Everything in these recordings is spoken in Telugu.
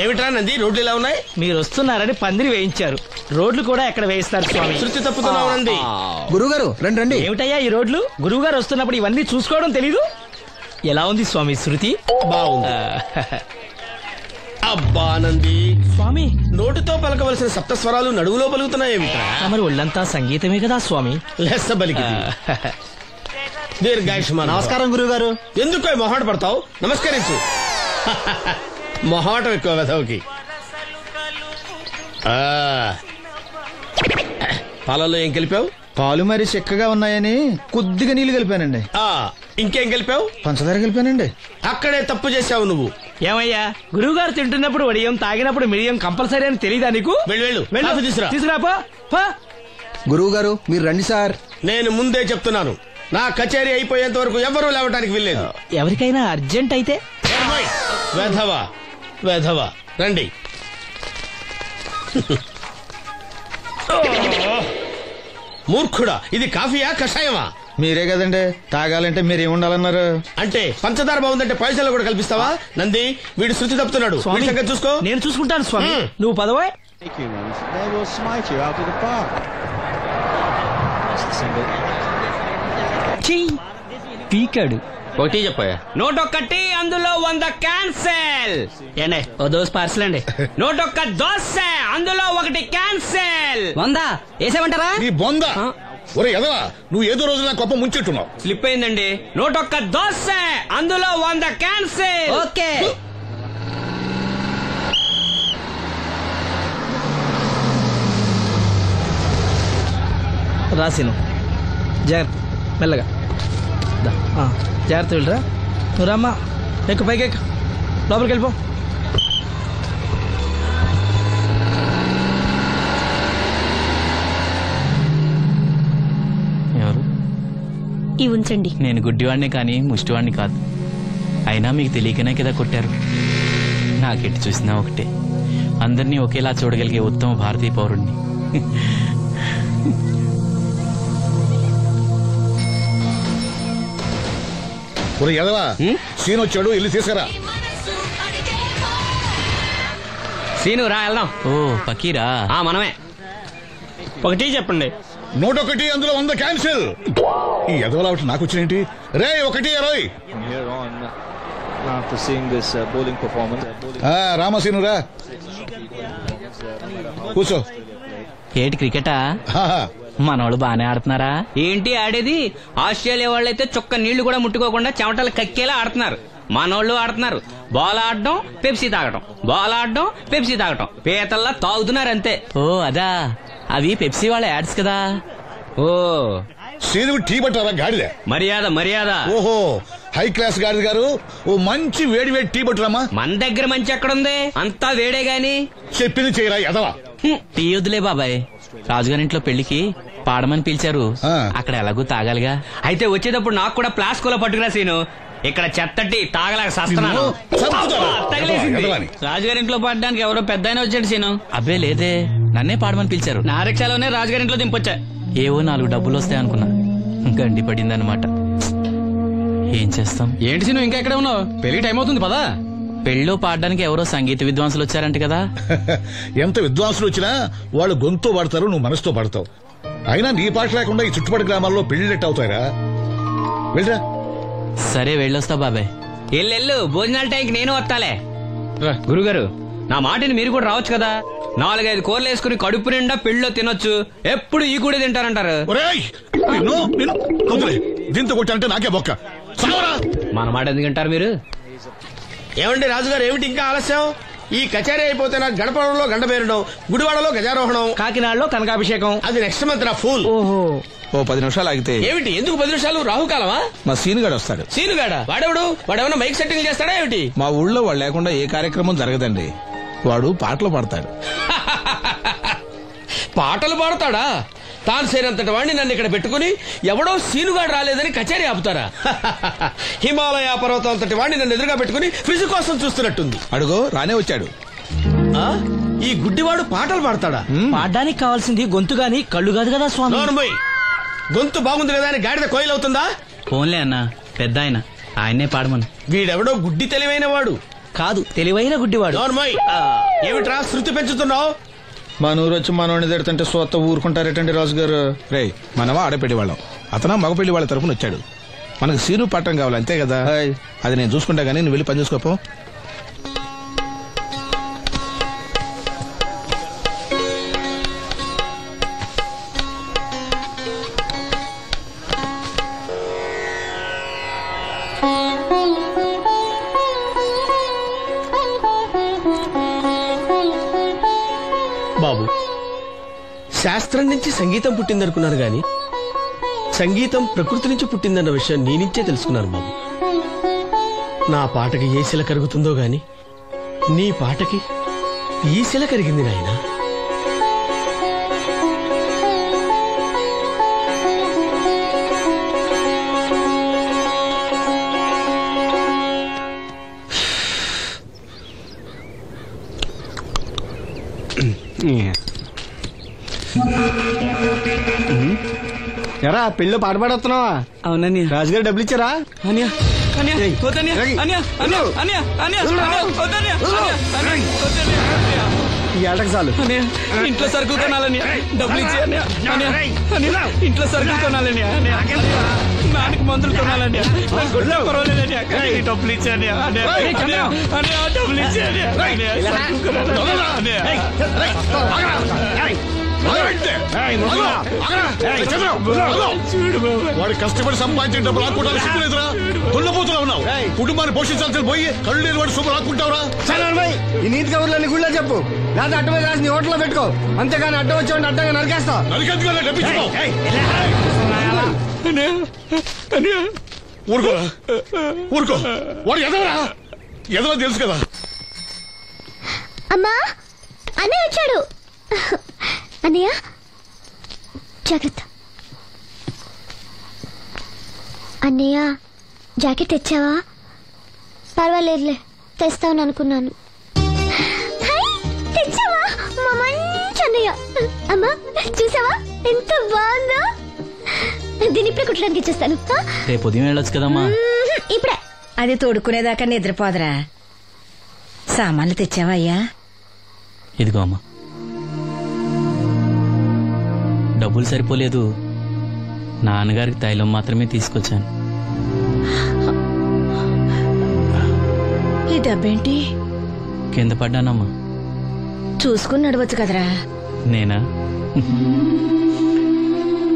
ఏమిట్రా నంది, రోడ్లు ఇలా ఉన్నాయి? మీరు వస్తున్నారని పందిరి వేయించారు. రోడ్లు కూడా ఎక్కడ వేయిస్తారు స్వామి? శృతి తప్పుతున్నావు నంది. గురుగారు రండి రండి. ఏమిటయ్యా ఈ రోడ్లు? గురువు గారు వస్తున్నప్పుడు ఇవన్నీ చూసుకోవడం తెలీదు? ఎలా ఉంది స్వామి శృతి? బాగుంది. అబ్బా నంది స్వామి, నోటితో పలకవలసిన సప్తస్వరాలు నడువులో పలుకుతున్నాయేమిట్రా? మరి ఒళ్ళంతా సంగీతమే కదా స్వామి. లెస్స బలికి దీర్ఘాయుష్మాన్. నమస్కారం గురుగారు. ఎందుకు మొహాట పడతావు? నమస్కరించు. మొహాటం ఎక్కువ వెధవుకి. పాలలో ఏం కలిపావు? పాలు మరి చిక్కగా ఉన్నాయని కొద్దిగా నీళ్లు కలిపానండి. ఇంకేం కలిపావు? పంచదార కలిపానండి. అక్కడే తప్పు చేశావు నువ్వు. ఏమయ్యా, గురువు గారు తింటున్నప్పుడు వడియం, తాగినప్పుడు మిడియం కంపల్సరీ అని తెలీదా నీకు? వెళ్ళు తీసుకురాపో. గురువు గారు మీరు రండి సార్. నేను ముందే చెప్తున్నాను, నా కచేరీ అయిపోయేంత వరకు ఎవరూ లేవటానికి వెళ్ళలేదు. ఎవరికైనా అర్జెంట్ అయితే వెధవా వెధవా రండి. మూర్ఖుడా, ఇది కాఫీయా కషాయమా? మీరే కదండి తాగాలంటే మీరేముండాలన్నారు? అంటే పంచదార బాగుందంటే పైసలు కూడా కల్పిస్తావా? నంది, వీడు శృతి తప్పుతున్నాడు. చూసుకో. నేను చూసుకుంటాను స్వామి, నువ్వు పదవా. పీకాడు. ఒకటి చెప్పాయా? 101 అందులో 100 క్యాన్సెల్. ఏండే ఓ దోస్ పార్సల్ అండి. 101 దోశ అందులో 1 క్యాన్సెల్. 100 వేసేమంటారా? నీ బొంద. ఒరే ఎదవా, నువ్వు ఏదో రోజు నా గొప్ప ముంచెట్టున్నావు. స్లిప్ అయిందండి. 101 దోశ అందులో 100 క్యాన్సెల్. ఓకే. రాసిను జాగ్రత్త, మెల్లగా జాగ్రత్త వెళ్ళరా. నువ్వు రామ్మా, ఎక్కు పైకి ఎక్కు, లోపలికి వెళ్ళిపో. ఎవరు? ఇవి ఉంచండి. నేను గుడ్డివాడిని కానీ ముష్టివాడిని కాదు. అయినా మీకు తెలియకనే కదా కొట్టారు. నాకెట్టి చూసినా ఒకటే, అందరినీ ఒకేలా చూడగలిగే ఉత్తమ భారతీయ పౌరుణ్ణి. ఒరే ఎదవా, సీన్ వచ్చాడు, ఇల్లు తీసుకురా. సీను రా వెళ్దాం. ఓ పకీరా, మనమే. ఒకటి చెప్పండి. 101 అందులో 100 క్యాన్సిల్. ఈ ఎదవలా ఒకటి నాకు వచ్చినేంటి? రే 120. రామసీను రా, కూర్చో. ఏటి క్రికెటా? మనోళ్ళు బానే ఆడుతున్నారా? ఏంటి ఆడేది? ఆస్ట్రేలియా వాళ్ళైతే చుక్క నీళ్లు కూడా ముట్టుకోకుండా చెమటలు కక్కేలా ఆడుతున్నారు. మనోళ్ళు ఆడుతున్నారు బాల్ ఆడడం, పెప్సీ తాగటం, బాల్ ఆడడం, పెప్సీ తాగటం, పీతల్లా తాగుతున్నారు అంతే. ఓ అదా, అవి పెప్సీ వాళ్ళ యాడ్స్ కదా. ఓ సీను టీ పట్టారా గాడిద? మర్యాద మర్యాద. ఓహో, హై క్లాస్ గాడిద గారు, ఓ మంచి వేడి వేడి టీ పట్టురామా. మన దగ్గర మంచి ఎక్కడుంది, అంతా వేడే గాని. చెప్పింది చేయరా ఎదవా. టీ వద్దులే బాబాయ్, రాజుగారింట్లో పెళ్లికి పాడమని పిలిచారు, అక్కడ ఎలాగూ తాగాలిగా. అయితే వచ్చేటప్పుడు నాకు కూడా ప్లాస్కోలో పట్టుకురా సీను. ఇక్కడ చెత్తటి తాగలేక సస్తున్నాను. రాజుగారింట్లో పాడడానికి ఎవరో పెద్ద ఆయన వచ్చాడు సీను. అబ్బే లేదే, నన్నే పాడమని పిలిచారు. నా రిక్షాలోనే రాజుగారింట్లో దింపొచ్చా. ఏవో 4 డబ్బులు వస్తాయి అనుకున్నా, గండి పడిందనమాట. ఏం చేస్తాం? ఏంటి సీను ఇంకా ఎక్కడ ఉన్నావు? పెళ్లి టైం అవుతుంది పదా. పెళ్ళిలో పాడడానికి ఎవరో సంగీత విద్వాంసులు వచ్చారంట కదా. ఎంత విద్వాంసులు వచ్చినా వాళ్ళు గొంతు పాడతారు, నువ్వు మనసుతో పాడతావు. అయినా నీ పాట లేకుండా ఈ చుట్టుపక్కల గ్రామాల్లో పెళ్లిళ్ళెట్ అవుతాయిరా. వెళ్ళరా. సరే వెళ్ళొస్తా బాబాయ్. ఎల్లెళ్ళు, భోజనాల టైంకి నేను వస్తాలే. గురుగారు, నా మాటని మీరు కూడా రావచ్చు కదా. 4-5 కూరలు వేసుకుని కడుపు నిండా పెళ్ళిలో తినొచ్చు. ఎప్పుడు ఈ కూడా తింటారంటారు. దీంతో కొట్టానంటే నాకే బొక్క. మన మాట ఎందుకంటారు మీరు? ఏమండి రాజుగారు, ఏమిటి ఇంకా ఆలస్యం? ఈ కచేరీ అయిపోతే నాకు గడపడంలో గంట పేరడం, గుడివాడలో గజారోహణం, కాకినాడలో కనకాభిషేకం. అది నెక్స్ట్ మంత్ నా ఫుల్. ఓహో, ఓ 10 నిమిషాలు ఆగితే. ఏమిటి, ఎందుకు 10 నిమిషాలు? రాహుకాలమా? మా సీనుగాడు వస్తాడు. సీనుగాడా? వాడేమన్నా మైక్ సెట్టింగ్ చేస్తాడా ఏమిటి? మా ఊళ్ళో వాడు లేకుండా ఏ కార్యక్రమం జరగదండి. వాడు పాటలు పాడతాడు. పాటలు పాడతాడా? తాను సేనంతటి వాడిని నన్ను ఇక్కడ పెట్టుకుని ఎవడో సీనుగాడు రాలేదని కచేరీ ఆపుతారా? హిమాలయ పర్వతం అంతటి వాడిని నన్ను ఎదురుగా పెట్టుకుని ఫ్రిజ్ కోసం చూస్తున్నట్టుంది. అడుగో రానే వచ్చాడు. ఈ గుడ్డివాడు పాటలు పాడతాడా? పాడడానికి కావాల్సింది గొంతు గాని కళ్ళు కాదు కదా స్వామి. గొంతు బాగుంది కదా అని గాడిద కోయిలవుతుందా? ఫోన్లే అన్న, పెద్ద ఆయన్నే పాడమను. వీడెవడో గుడ్డి తెలివైన వాడు కాదు, తెలివైన గుడ్డివాడు. ఏమిట్రా శృతి పెంచుతున్నావు? మనూరు వచ్చి మనోడిని తిడుతుంటే సొత్త ఊరుకుంటారేటండి రాజు గారు? రే, మనమా ఆడపెళ్లి వాళ్ళం, అతను మగ పెళ్లి వాళ్ళ తరఫున వచ్చాడు. మనకు సీను పట్టం కావాలి అంతే కదా. అది నేను చూసుకుంటా గానీ నువ్వు వెళ్ళి పని చూసుకోపో. బాబు, శాస్త్రం నుంచి సంగీతం పుట్టిందనుకున్నారు గాని సంగీతం ప్రకృతి నుంచి పుట్టిందన్న విషయం నీ నుంచే తెలుసుకున్నాను బాబు. నా పాటకి ఏ శిల కరుగుతుందో గాని నీ పాటకి ఈ శిల కరిగింది నాయనా. ఎరా పెళ్ళి పాట పాడుతున్నావా? అవునని రాజుగారు డబ్బులు ఇచ్చారా? ఈ ఆటకు చాలు. ఇంట్లో సరుకులు కొనాలని డబ్బులు ఇచ్చి ఇంట్లో సరుకులు కొనాలని నాన్నకి మందులు కొనాలని పర్వాలేదని డబ్బులు ఇచ్చాను డబ్బులు ఇచ్చాను. వాడి కష్టపడి సంపాదించిన డబ్బులు ఆకుంటారు సిగ్గులేదురా? దున్నపోతున్నా ఉన్నావు. కుటుంబాన్ని పోషించాల్సిన పోయి కళ్ళు లేని వాడు సూపర్ ఆకుంటావురా? ఈ నీతి కబుర్లన్నీ గుళ్ళో చెప్పు, లేదా అడ్డమే రాసి నీ హోటల్లో పెట్టుకో. అంతేగాని అడ్డం వచ్చేవాడిని అడ్డంగా నరికేస్తా. ఊరుకోరా, ఊరుకో. వాడు ఎదవరా? ఎదవ తెలుసు కదా. అమ్మా, అన్నయ్య వచ్చాడు. అన్నయ్య జాగ్రత్త. అన్నయ్య జాకెట్ తెచ్చావా? పర్వాలేదులే, తెస్తావని అనుకున్నాను. తెచ్చావా? మా మంచి అన్నయ్య. అమ్మా చూసావా ఎంత బాగుందో? దీన్ని ఇప్పుడే కుట్టడానికి ఇచ్చేస్తాను. రేపు ఉదయం వెళ్ళొచ్చు కదమ్మా. ఇప్పుడే. అది తోడుకునేదాకా నిద్రపోదరా. సామాన్లు తెచ్చావా అయ్యా? ఇదిగో అమ్మా. డబ్బులు సరిపోలేదు, నాన్నగారికి తైలం మాత్రమే తీసుకొచ్చాను. ఈ డబ్బేంటి? కింద పడ్డానమ్మా. చూసుకుని నడవచ్చు కదరా. నేనా?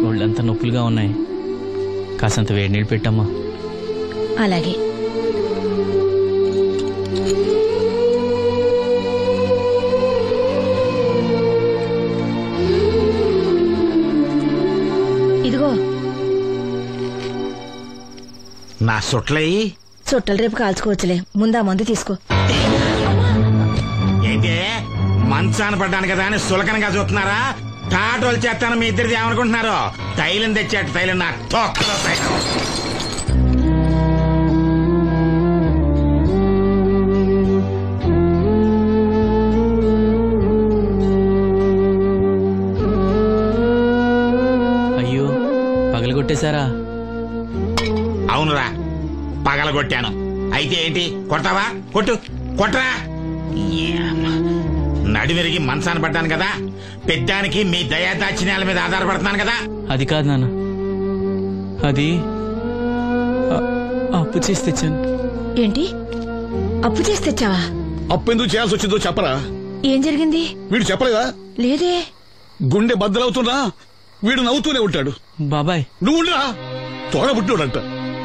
ఒళ్ళంతా నొప్పులుగా ఉన్నాయి, కాసంత వేడి నీళ్ళు పెట్టమ్మా. అలాగే. ఇదిగో నా సొట్లయి చుట్టలు రేపు కాల్చుకోవచ్చులే, ముందా మందు తీసుకో. ఏంటే మంచాన పడ్డాను కదా అని సులకనగా చూస్తున్నారా? టాటోలు చేస్తాను మీ ఇద్దరిది ఏమనుకుంటున్నారు? తైలం తెచ్చాడు, తైలం నా తొక్కలో తైలం. అయ్యో, పగలగొట్టేశారా? అవునురా, పగలగొట్టాను. అయితే ఏంటి, కొడతావా? కొట్టు, కొట్టరా. నడివిరిగి మంచాన పడ్డాను కదా, పెద్దానికి మీ దయాదాచిన్యాల మీద ఆధారపడుతున్నాను కదా. అది కాదు నాన్న, అది అప్పు చేసి తెచ్చాను. ఏంటి అప్పు చేసి తెచ్చావా? అప్పు ఎందుకు చేయాల్సి వచ్చిందో చెప్పరా? ఏం జరిగింది? వీడు చెప్పలేదా? లేదే. గుండె బద్దలవుతున్నా వీడు నవ్వుతూనే ఉంటాడు. బాబాయ్ నువ్వు ఉండరా, తోడబుట్టినోడంట,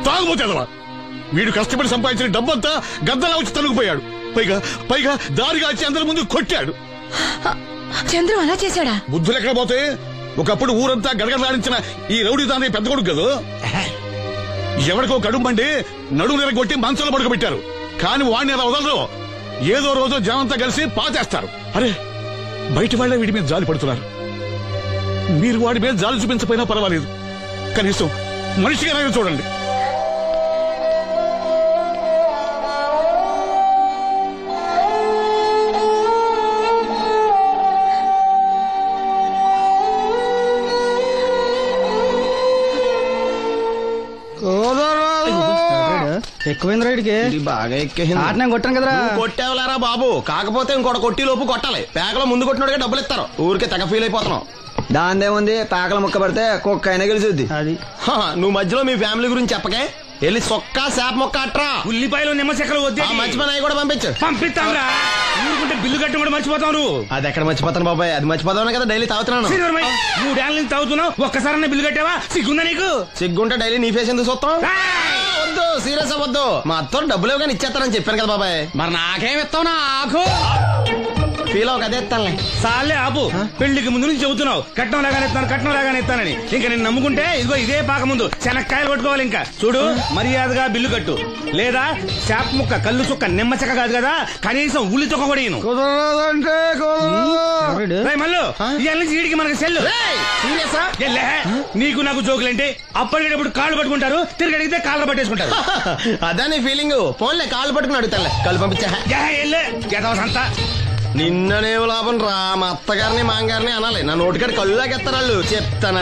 తాగుపోతేదవా. వీడు కష్టపడి సంపాదించిన డబ్బంతా గద్దలా వచ్చి తనుకుపోయాడు. పైగా పైగా దారిగా వచ్చి అందరి ముందు కొట్టాడు. చంద్రం అలా చేశాడా? బుద్ధులు ఎక్కడ పోతే, ఒకప్పుడు ఊరంతా గడగడలాడించిన ఈ రౌడీ దాని పెద్ద కొడుకు కదా. ఎవరికో కడుంబండి నడుము నిరగొట్టి మంచంలో పడుకోబెట్టారు. కాని వాడిని అలా వదలరు. ఏదో రోజు జనంతా కలిసి పాతేస్తారు. అరే, బయట వాళ్ళే వీడి మీద జాలి పడుతున్నారు. మీరు వాడి మీద జాలి చూపించపోయినా పర్వాలేదు, కనీసం మనిషిగా చూడండి. ఎక్కువైంది రైడ్కి బాగా ఎక్కేసింది. నేను కొట్టాను కదరా. కొట్టేవలేరా బాబు, కాకపోతే ఇంకోటి కొట్టి లోపు కొట్టాలి. పేకలో ముందు కొట్టినోడిగా డబ్బులు ఇస్తారు. ఊరికే తెగ ఫీల్ అయిపోతున్నావు. దాందేముంది, పేకల ముక్క పడితే కుక్క అయినా గెలిచుద్ది. అది నువ్వు మధ్యలో మీ ఫ్యామిలీ గురించి చెప్పకే. వెళ్ళి సొక్క శాప మొక్క అట్రా. ఉల్లిపాయలు నిమ్మచెక్కలు వద్దే. మంచి పని అవి కూడా పంపించు. పంపిస్తాంరా. ఊరుకుంటే బిల్లు కట్టి కూడా మర్చిపోతాం నువ్వు. అది ఎక్కడ మర్చిపోతాను బాబాయ్, అది మర్చిపోతాను కదా డైలీ తాగుతున్నాను. 3 ఏళ్ళ నుంచి తాగుతున్నావు, ఒక్కసారి బిల్లు కట్టావా? సిగ్గుందా నీకు? సిగ్గుంటే డైలీ నీ ఫేస్ ఎందుకు చూస్తాం? వద్దు, సీరియస్ అవ్వద్దు. మా అత్తో డబ్బులు ఇవ్వగానే ఇచ్చేస్తానని చెప్పాను కదా బాబాయ్. మరి నాకేం ఇస్తావు నాకు? ఫీల్ అవ్వక అదే ఇస్తానులే. సాలే ఆపు. పెళ్లికి ముందు నుంచి చెబుతున్నావు కట్నం లాగానే ఇస్తాను, కట్నం లాగానే ఇస్తానని. ఇంకా నేను నమ్ముకుంటే ఇదిగో ఇదే పాక ముందు శనక్కాయలు కొట్టుకోవాలి. ఇంకా చూడు, మర్యాదగా బిల్లు కట్టు, లేదా చేప ముక్క కళ్ళు చుక్క నిమ్మ చెక్క కాదు కదా, కనీసం ఉల్లి తొక్క కూడా ఇయ్యను. మళ్ళీ ఇవాళ నుంచి వీడికి మనకి సెల్లు. నీకు నాకు జోకులంటే అప్పటికేటప్పుడు కాళ్ళు పట్టుకుంటారు, తిరిగి అడిగితే కాళ్ళు పట్టేసుకుంటారు. అదే నీ ఫీలింగ్. ఫోన్లే కాళ్ళు పట్టుకుని అడుగుతానులే, కళ్ళు పంపించా. అంతా నిన్ననే లాభం రా. మా అత్తగారిని మాంగారిని అనాలి, నా నోటికాడ కళ్ళు లాగెత్తారు వాళ్ళు. చెప్తాను.